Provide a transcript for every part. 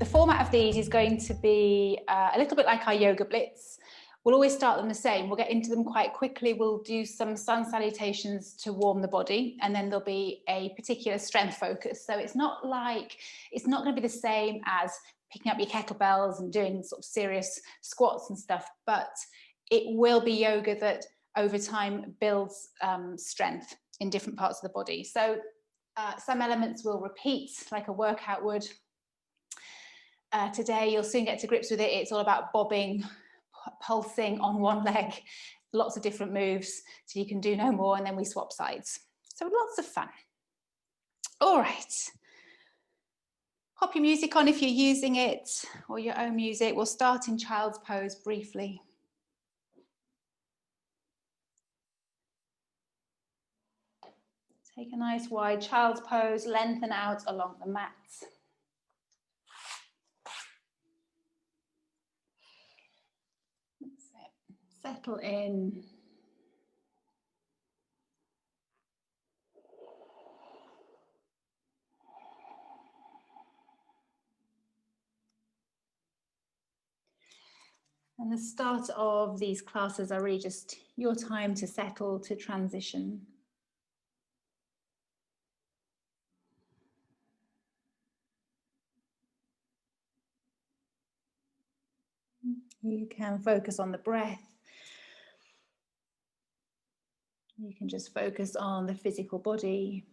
the format of these is going to be a little bit like our Yoga Blitz. We'll always start them the same. We'll get into them quite quickly. We'll do some sun salutations to warm the body, and then there'll be a particular strength focus. So it's not going to be the same as picking up your kettlebells and doing sort of serious squats and stuff, but it will be yoga that over time builds strength in different parts of the body. So some elements will repeat like a workout would. Today, you'll soon get to grips with it. It's all about bobbing, pulsing on one leg, lots of different moves, so you can do no more, and then we swap sides. So lots of fun. All right. Pop your music on if you're using it, or your own music. We'll start in child's pose briefly. Take a nice wide child's pose, lengthen out along the mat. Settle in. And the start of these classes are really just your time to settle, to transition. You can focus on the breath. You can just focus on the physical body.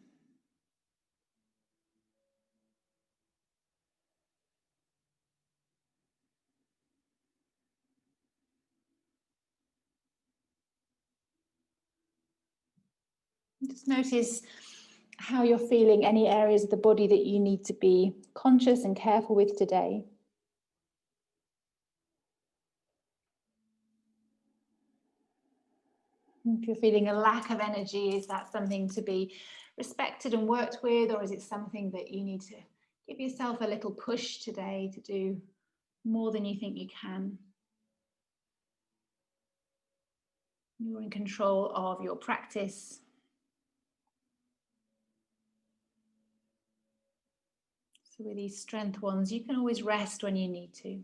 Just notice how you're feeling, any areas of the body that you need to be conscious and careful with today. If you're feeling a lack of energy, is that something to be respected and worked with, or is it something that you need to give yourself a little push today to do more than you think you can? You're in control of your practice. So with these strength ones, you can always rest when you need to.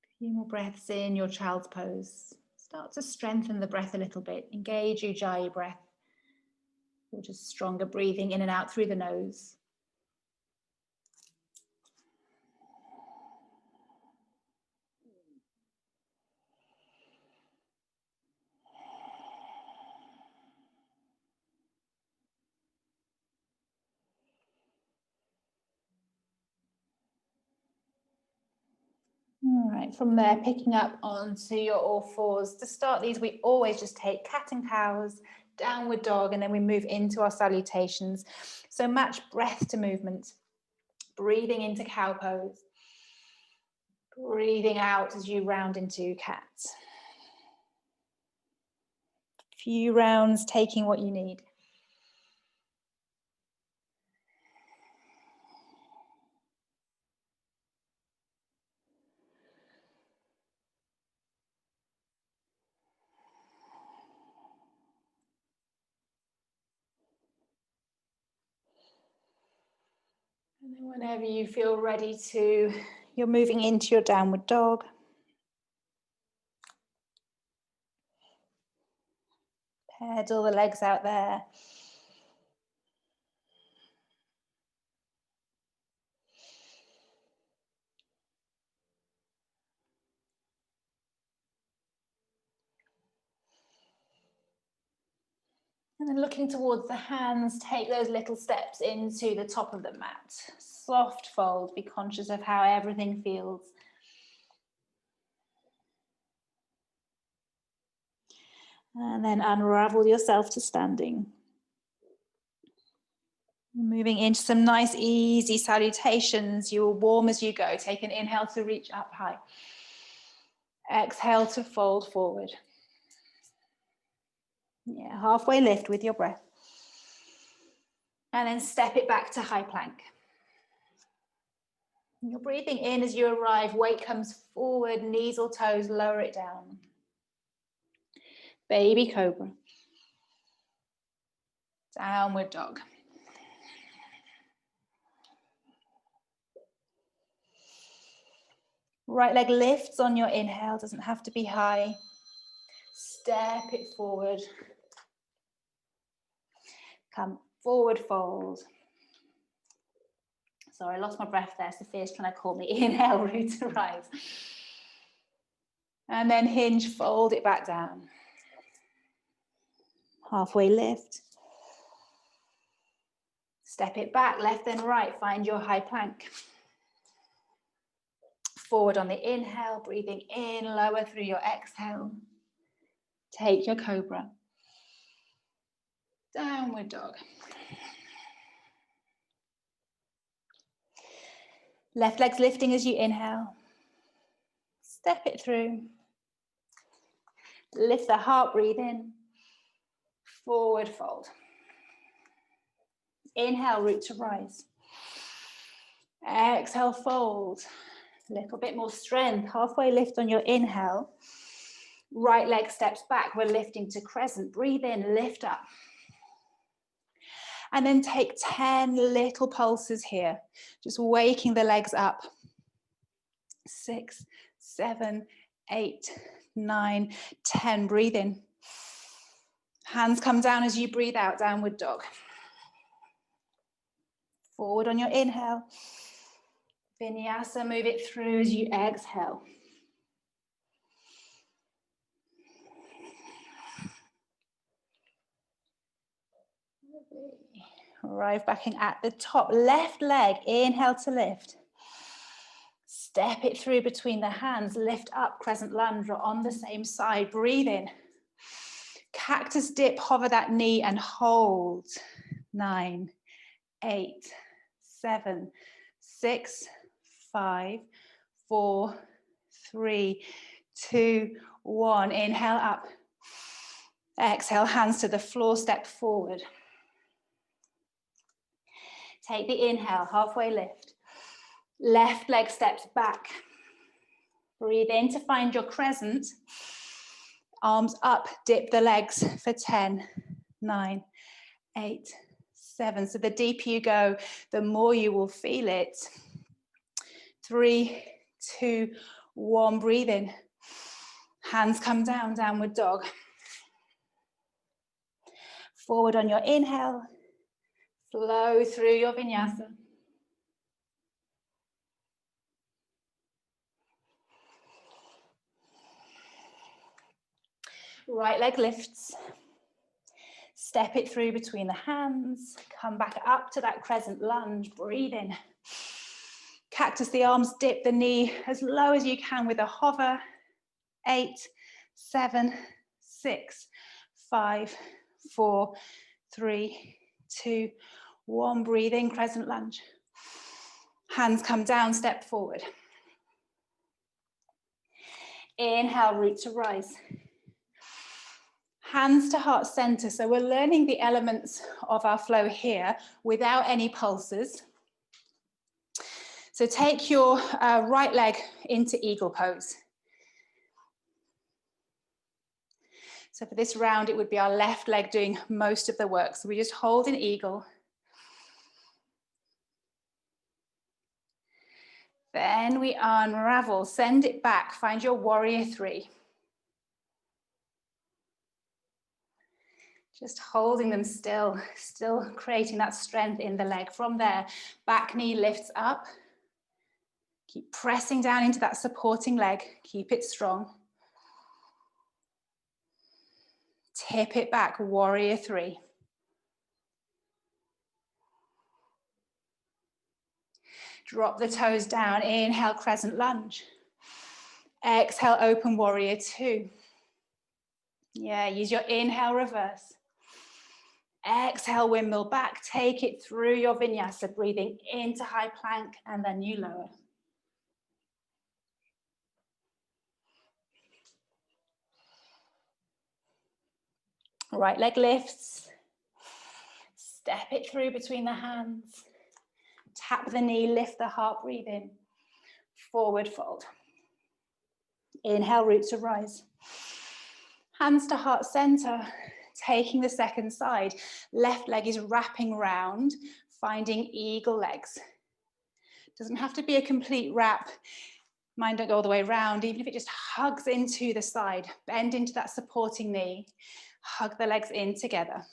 A few more breaths in your child's pose. Start to strengthen the breath a little bit. Engage Ujjayi breath, or just stronger breathing in and out through the nose. All right, from there, picking up onto your all fours. To start these, we always just take cat and cows, downward dog, and then we move into our salutations. So match breath to movement. Breathing into cow pose. Breathing out as you round into cat. Few rounds, taking what you need. And then whenever you feel ready to, you're moving into your downward dog. Pedal the legs out there. And then looking towards the hands, take those little steps into the top of the mat. Soft fold, be conscious of how everything feels. And then unravel yourself to standing. Moving into some nice easy salutations. You will warm as you go. Take an inhale to reach up high. Exhale to fold forward. Yeah, halfway lift with your breath. And then step it back to high plank. You're breathing in as you arrive. Weight comes forward, knees or toes, lower it down. Baby cobra. Downward dog. Right leg lifts on your inhale, doesn't have to be high. Step it forward. Come forward fold. Sorry, I lost my breath there. Sophia's trying to call me. Inhale, root to rise. And then hinge, fold it back down. Halfway lift. Step it back, left and right. Find your high plank. Forward on the inhale, breathing in, lower through your exhale. Take your cobra. Downward dog. Left leg's lifting as you inhale. Step it through. Lift the heart, breathe in. Forward fold. Inhale, root to rise. Exhale, fold. A little bit more strength. Halfway lift on your inhale. Right leg steps back. We're lifting to crescent. Breathe in, lift up. And then take 10 little pulses here. Just waking the legs up. 6, 7, 8, 9, 10. Breathe in. Hands come down as you breathe out, downward dog. Forward on your inhale. Vinyasa, move it through as you exhale. Arrive back in at the top. Left leg, inhale to lift. Step it through between the hands. Lift up, crescent lunge, or on the same side. Breathe in. Cactus dip, hover that knee and hold. 9, 8, 7, 6, 5, 4, 3, 2, 1. Inhale up. Exhale, hands to the floor, step forward. Take the inhale, halfway lift. Left leg steps back. Breathe in to find your crescent. Arms up, dip the legs for 10, 9, 8, 7. So the deeper you go, the more you will feel it. 3, 2, 1. Breathe in. Hands come down, downward dog. Forward on your inhale. Flow through your vinyasa. Right leg lifts. Step it through between the hands. Come back up to that crescent lunge. Breathe in. Cactus the arms, dip the knee as low as you can with a hover. 8, 7, 6, 5, 4, 3, 2, 1. Breathe in, crescent lunge. Hands come down, step forward. Inhale, root to rise. Hands to heart center. So we're learning the elements of our flow here without any pulses. So take your right leg into eagle pose. So for this round, it would be our left leg doing most of the work. So we just hold in eagle. Then we unravel, send it back, find your warrior 3. Just holding them still creating that strength in the leg. From there, back knee lifts up. Keep pressing down into that supporting leg. Keep it strong. Tip it back, warrior 3. Drop the toes down, inhale, crescent lunge. Exhale, open warrior 2. Yeah, use your inhale, reverse. Exhale, windmill back, take it through your vinyasa, breathing into high plank and then you lower. Right leg lifts. Step it through between the hands. Tap the knee, lift the heart, breathe in. Forward fold. Inhale, root to rise. Hands to heart center. taking the second side. Left leg is wrapping round, finding eagle legs. Doesn't have to be a complete wrap. Mine don't go all the way around, even if it just hugs into the side. Bend into that supporting knee. Hug the legs in together.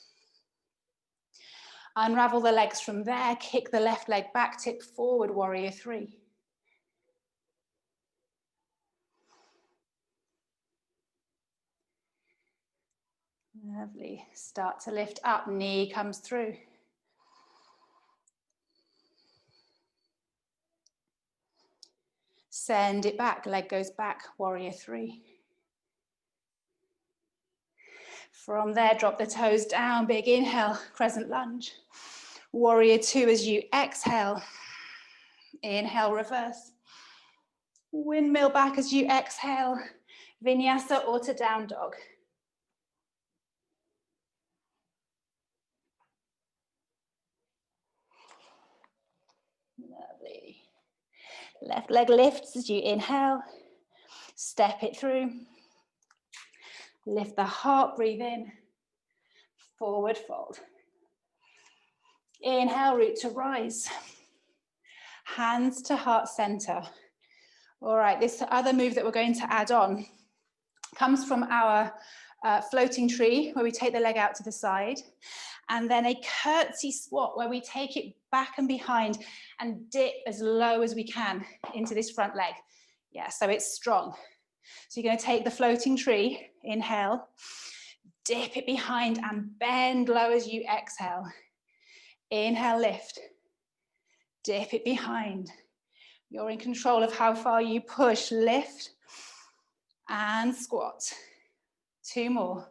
Unravel the legs from there. Kick the left leg back, tip forward, warrior three. Lovely. Start to lift up, knee comes through. Send it back, leg goes back, warrior three. From there, drop the toes down, big inhale, crescent lunge. Warrior two as you exhale. Inhale, reverse. Windmill back as you exhale. Vinyasa or to down dog. Lovely. Left leg lifts as you inhale. Step it through. Lift the heart, breathe in. Forward fold. Inhale, root to rise. Hands to heart center. All right, this other move that we're going to add on comes from our floating tree, where we take the leg out to the side, and then a curtsy squat where we take it back and behind and dip as low as we can into this front leg. Yeah, so it's strong. So you're going to take the floating tree, inhale, dip it behind and bend low as you exhale. Inhale, lift, dip it behind. You're in control of how far you push, lift and squat. Two more.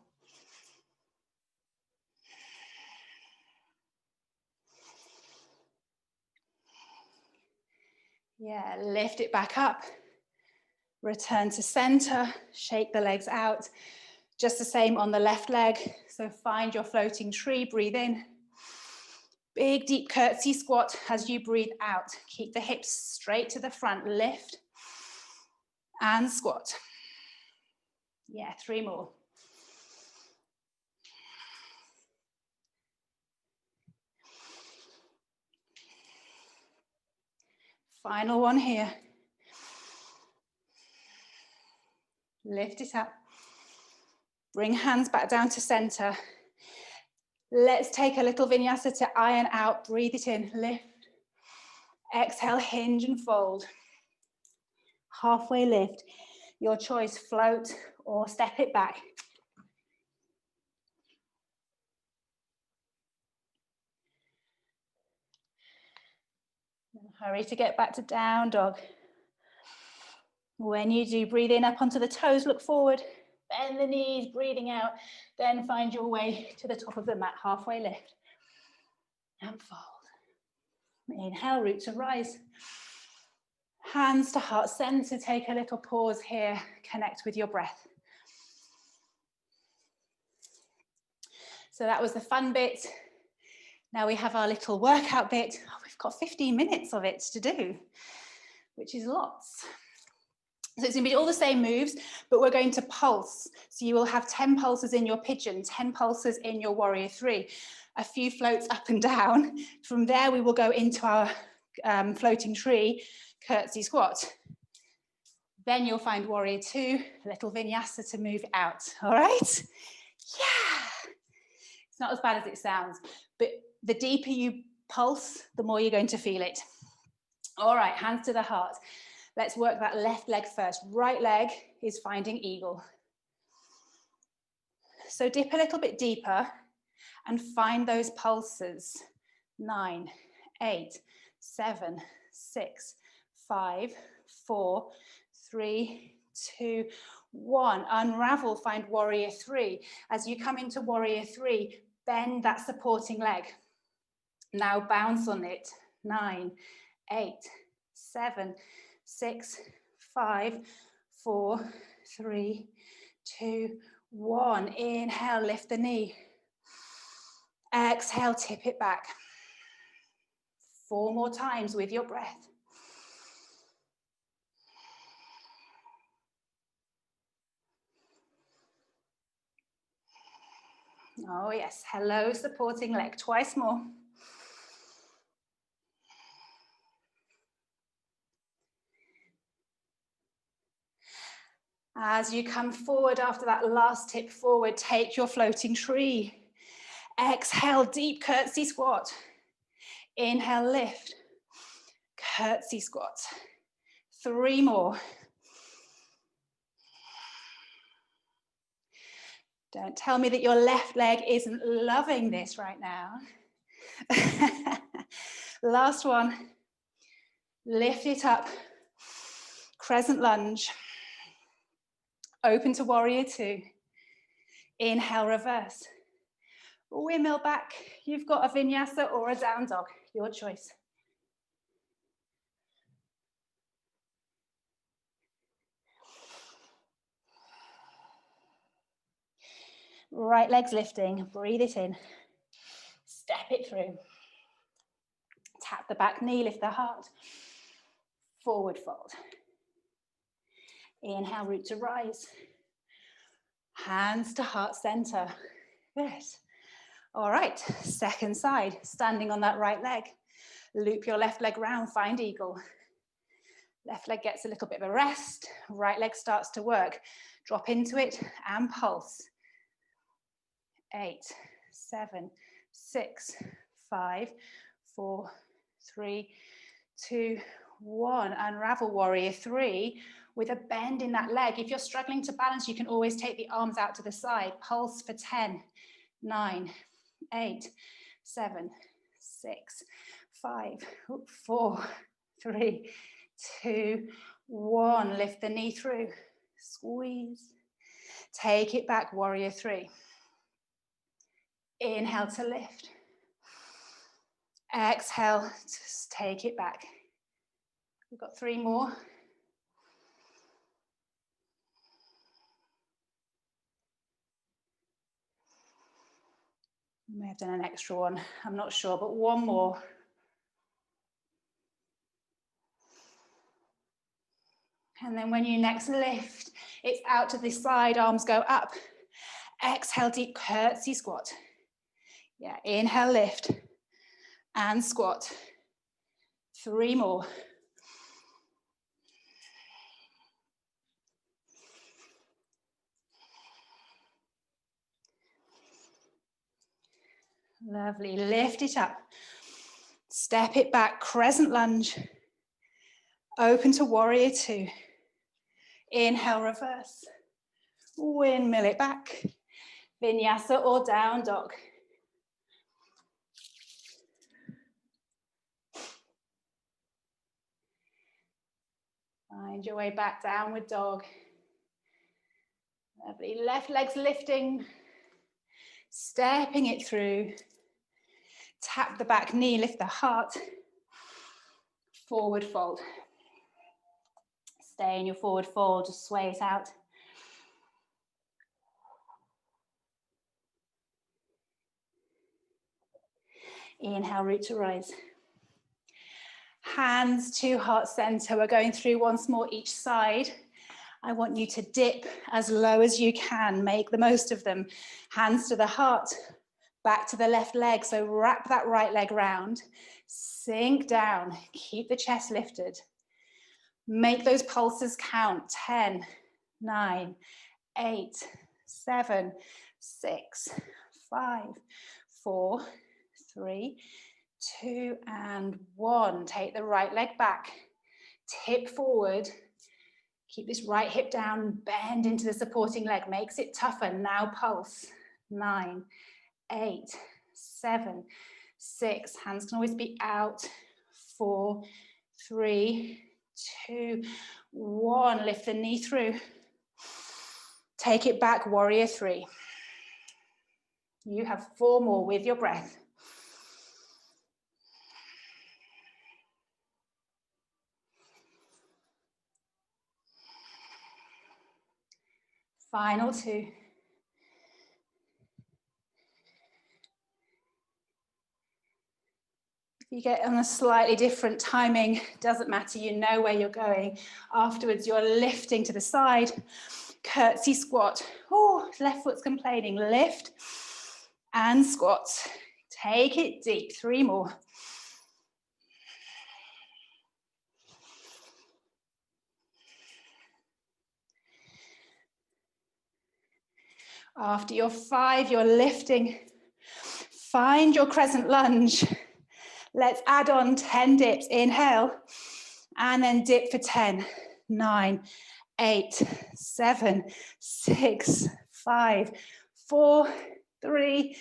Yeah, lift it back up. Return to center, shake the legs out. Just the same on the left leg. So find your floating tree, breathe in. Big deep curtsy squat as you breathe out. Keep the hips straight to the front, lift and squat. Yeah, three more. Final one here. Lift it up. Bring hands back down to center. Let's take a little vinyasa to iron out. Breathe it in, lift. Exhale, hinge and fold. Halfway lift. Your choice, float or step it back. Hurry to get back to down dog. When you do, breathe in up onto the toes, look forward, bend the knees, breathing out, then find your way to the top of the mat, halfway lift and fold. Inhale, root to rise. Hands to heart center, take a little pause here, connect with your breath. So that was the fun bit. Now we have our little workout bit. Oh, we've got 15 minutes of it to do, which is lots. So it's going to be all the same moves, but we're going to pulse. So you will have 10 pulses in your pigeon, 10 pulses in your warrior three, a few floats up and down. From there, we will go into our floating tree, curtsy squat. Then you'll find warrior two, a little vinyasa to move out. All right? Yeah. It's not as bad as it sounds, but the deeper you pulse, the more you're going to feel it. All right, hands to the heart. Let's work that left leg first. Right leg is finding eagle. So dip a little bit deeper and find those pulses. 9, 8, 7, 6, 5, 4, 3, 2, 1. Unravel, find warrior three. As you come into warrior three, bend that supporting leg. Now bounce on it. 9, 8, 7, 6, 5, 4, 3, 2, 1. Inhale, lift the knee. Exhale, tip it back. 4 more times with your breath. Oh yes, hello, supporting leg, twice more. As you come forward after that last tip forward, take your floating tree. Exhale, deep curtsy squat. Inhale, lift. Curtsy squat. 3 more. Don't tell me that your left leg isn't loving this right now. Last one. Lift it up. Crescent lunge. Open to warrior 2. Inhale, reverse. Windmill back. You've got a vinyasa or a down dog. Your choice. Right leg's lifting. Breathe it in. Step it through. Tap the back knee, lift the heart. Forward fold. Inhale, root to rise. Hands to heart center. Good. All right, second side, standing on that right leg. Loop your left leg round, find eagle. Left leg gets a little bit of a rest. Right leg starts to work. Drop into it and pulse. 8, 7, 6, 5, 4, 3, 2, 1. Unravel warrior 3 with a bend in that leg. If you're struggling to balance, you can always take the arms out to the side. Pulse for 10, 9, 8, 7, 6, 5, 4, 3, 2, 1. Lift the knee through. Squeeze. Take it back, warrior 3. Inhale to lift. Exhale, just take it back. We've got 3 more. I may have done an extra one, I'm not sure, but 1 more. And then when you next lift, it's out to the side, arms go up. Exhale, deep curtsy squat. Yeah, inhale, lift and squat. 3 more. Lovely, lift it up. Step it back, crescent lunge. Open to warrior 2. Inhale, reverse. Windmill it back. Vinyasa or down dog. Find your way back, downward dog. Lovely, left leg's lifting. Stepping it through. Tap the back knee, lift the heart. Forward fold. Stay in your forward fold, just sway it out. Inhale, root to rise. Hands to heart center. We're going through once more each side. I want you to dip as low as you can. Make the most of them. Hands to the heart, back to the left leg. So wrap that right leg round. Sink down. Keep the chest lifted. Make those pulses count. 10, 9, 8, 7, 6, 5, 4, 3, 2, and 1. Take the right leg back. Tip forward. Keep this right hip down. Bend into the supporting leg. Makes it tougher. Now pulse. 9, 8, 7, 6. Hands can always be out. 4, 3, 2, 1. Lift the knee through. Take it back, warrior 3. You have 4 more with your breath. Final 2. If you get on a slightly different timing, doesn't matter, you know where you're going. Afterwards, you're lifting to the side. Curtsy squat. Oh, left foot's complaining. Lift. And squats. Take it deep, 3 more. After your 5, you're lifting. Find your crescent lunge. Let's add on 10 dips. Inhale, and then dip for 10. 9, 8, 7, 6, 5, 4, 3,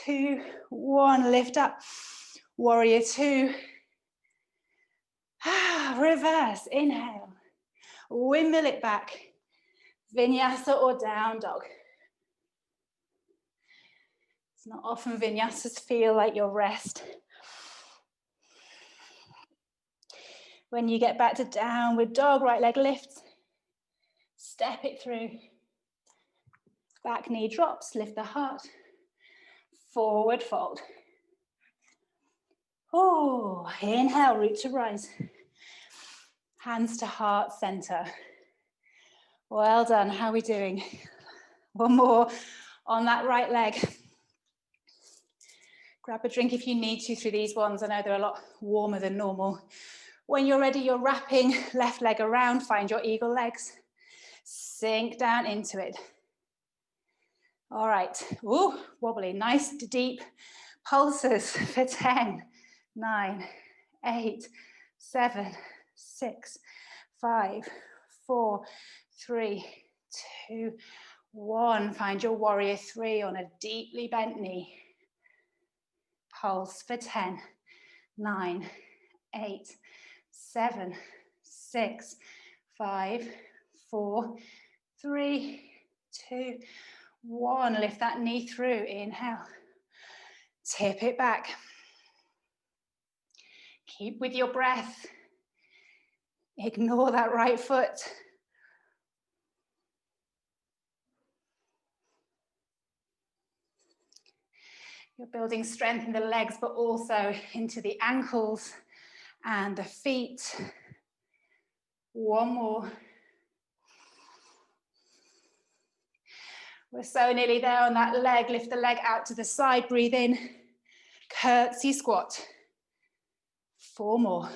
2, 1. Lift up. Warrior 2. Reverse. Inhale. Windmill it back. Vinyasa or down dog. It's not often vinyasas feel like your rest. When you get back to downward dog, right leg lifts. Step it through. Back knee drops, lift the heart. Forward fold. Oh, inhale, root to rise. Hands to heart center. Well done, how are we doing? One more on that right leg. Grab a drink if you need to through these ones. I know they're a lot warmer than normal. When you're ready, you're wrapping left leg around, find your eagle legs. Sink down into it. All right, ooh, wobbly, nice deep pulses for 10, 9, 8, 7, 6, 5, 4, 3, 2, 1. Find your warrior 3 on a deeply bent knee. Pulse for 10, 9, 8, 7, 6, 5, 4, 3, 2, 1. Lift that knee through. Inhale. Tip it back. Keep with your breath. Ignore that right foot. You're building strength in the legs, but also into the ankles and the feet. One more. We're so nearly there on that leg. Lift the leg out to the side. Breathe in. Curtsy squat. 4 more.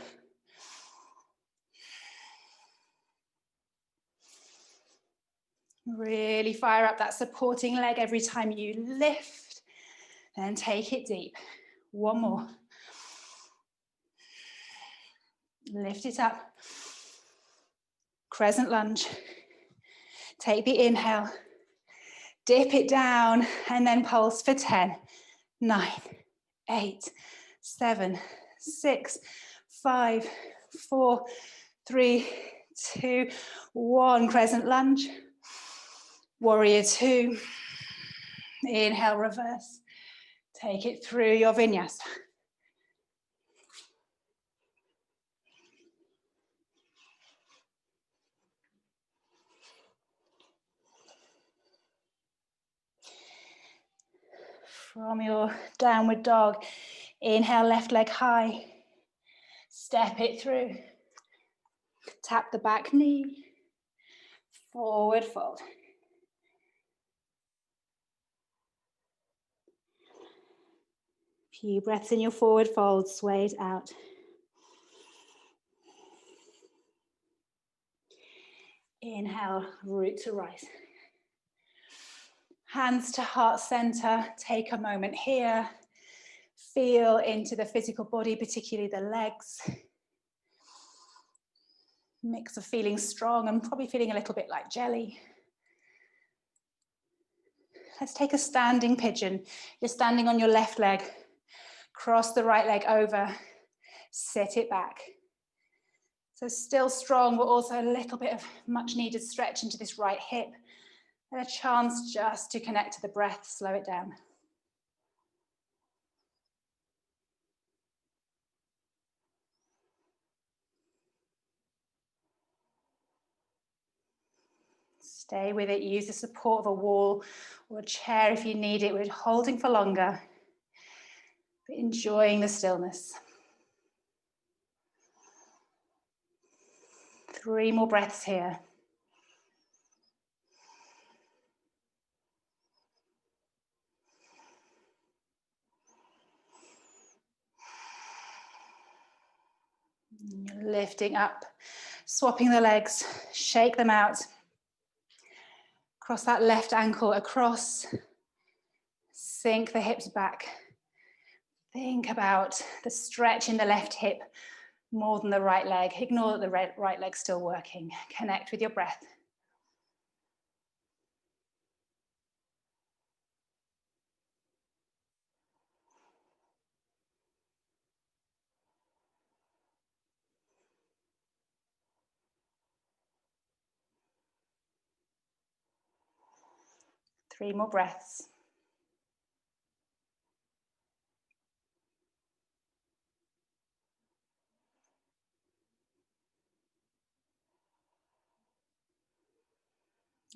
Really fire up that supporting leg every time you lift. Then take it deep. 1 more. Lift it up. Crescent lunge. Take the inhale. Dip it down and then pulse for 10, 9, 8, 7, 6, 5, 4, 3, 2, 1. Crescent lunge. Warrior 2. Inhale, reverse. Take it through your vinyasa. From your downward dog, inhale, left leg high. Step it through. Tap the back knee. Forward fold. Few breaths in your forward fold, sway it out. Inhale, root to rise. Hands to heart center. Take a moment here. Feel into the physical body, particularly the legs. Mix of feeling strong and probably feeling a little bit like jelly. Let's take a standing pigeon. You're standing on your left leg. Cross the right leg over. Sit it back. So still strong, but also a little bit of much needed stretch into this right hip. And a chance just to connect to the breath, slow it down. Stay with it, use the support of a wall or a chair if you need it. We're holding for longer, but enjoying the stillness. 3 more breaths here. You're lifting up, swapping the legs, shake them out. Cross that left ankle across, sink the hips back. Think about the stretch in the left hip more than the right leg. Ignore that the right leg's still working. Connect with your breath. Three more breaths.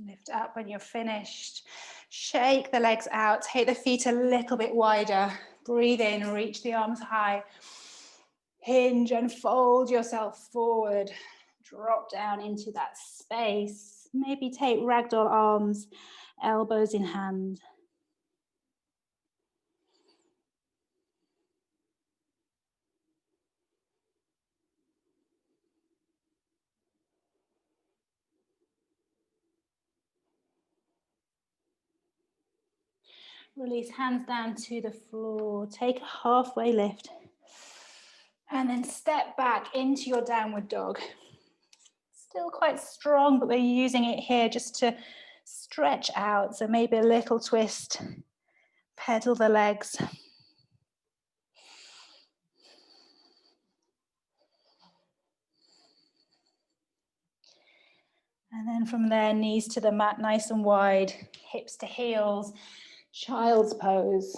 Lift up when you're finished. Shake the legs out. Take the feet a little bit wider. Breathe in, reach the arms high. Hinge and fold yourself forward. Drop down into that space. Maybe take ragdoll arms, elbows in hand. Release hands down to the floor. Take a halfway lift. And then step back into your downward dog. Still quite strong, but we're using it here just to stretch out. So maybe a little twist. Pedal the legs. And then from there, knees to the mat, nice and wide, hips to heels, child's pose.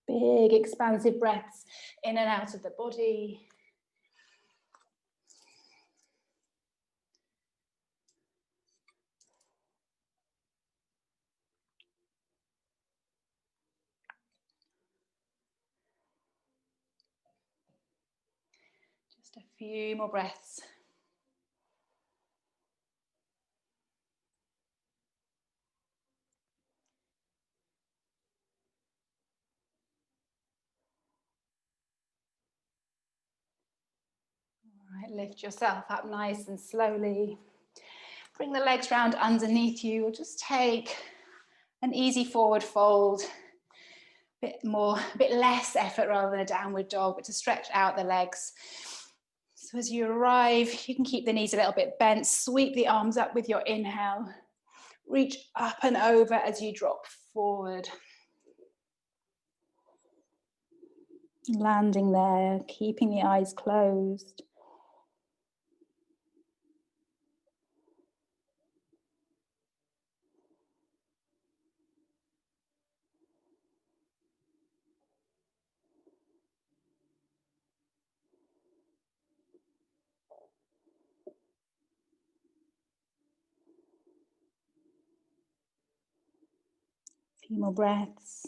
Big expansive breaths in and out of the body. Just a few more breaths. All right, lift yourself up nice and slowly. Bring the legs round underneath you, or just take an easy forward fold. A bit less effort rather than a downward dog, but to stretch out the legs. So as you arrive, you can keep the knees a little bit bent, sweep the arms up with your inhale. Reach up and over as you drop forward. Landing there, keeping the eyes closed. A few more breaths.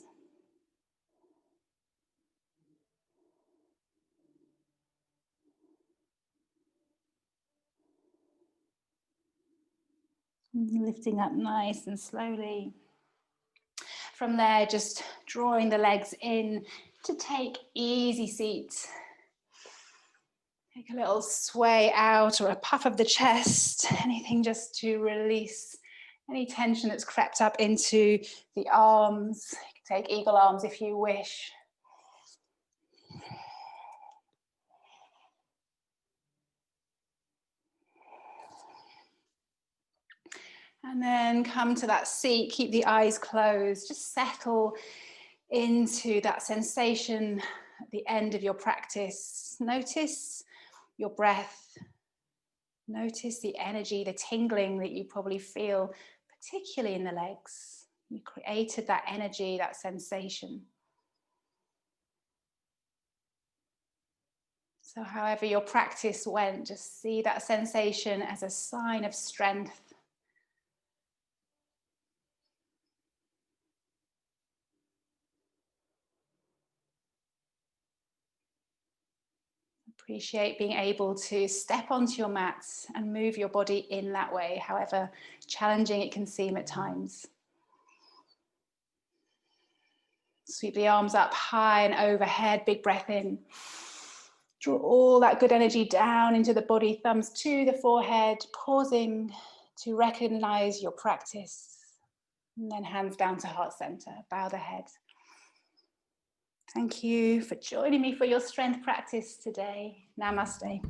Lifting up nice and slowly. From there, just drawing the legs in to take easy seats. Take a little sway out or a puff of the chest, anything just to release any tension that's crept up into the arms. You can take eagle arms if you wish. And then come to that seat, keep the eyes closed, just settle into that sensation at the end of your practice. Notice your breath. Notice the energy, the tingling that you probably feel, particularly in the legs. You created that energy, that sensation. So however your practice went, just see that sensation as a sign of strength. Appreciate being able to step onto your mats and move your body in that way, however challenging it can seem at times. Sweep the arms up high and overhead, big breath in. Draw all that good energy down into the body, thumbs to the forehead, pausing to recognize your practice. And then hands down to heart center, bow the head. Thank you for joining me for your strength practice today. Namaste.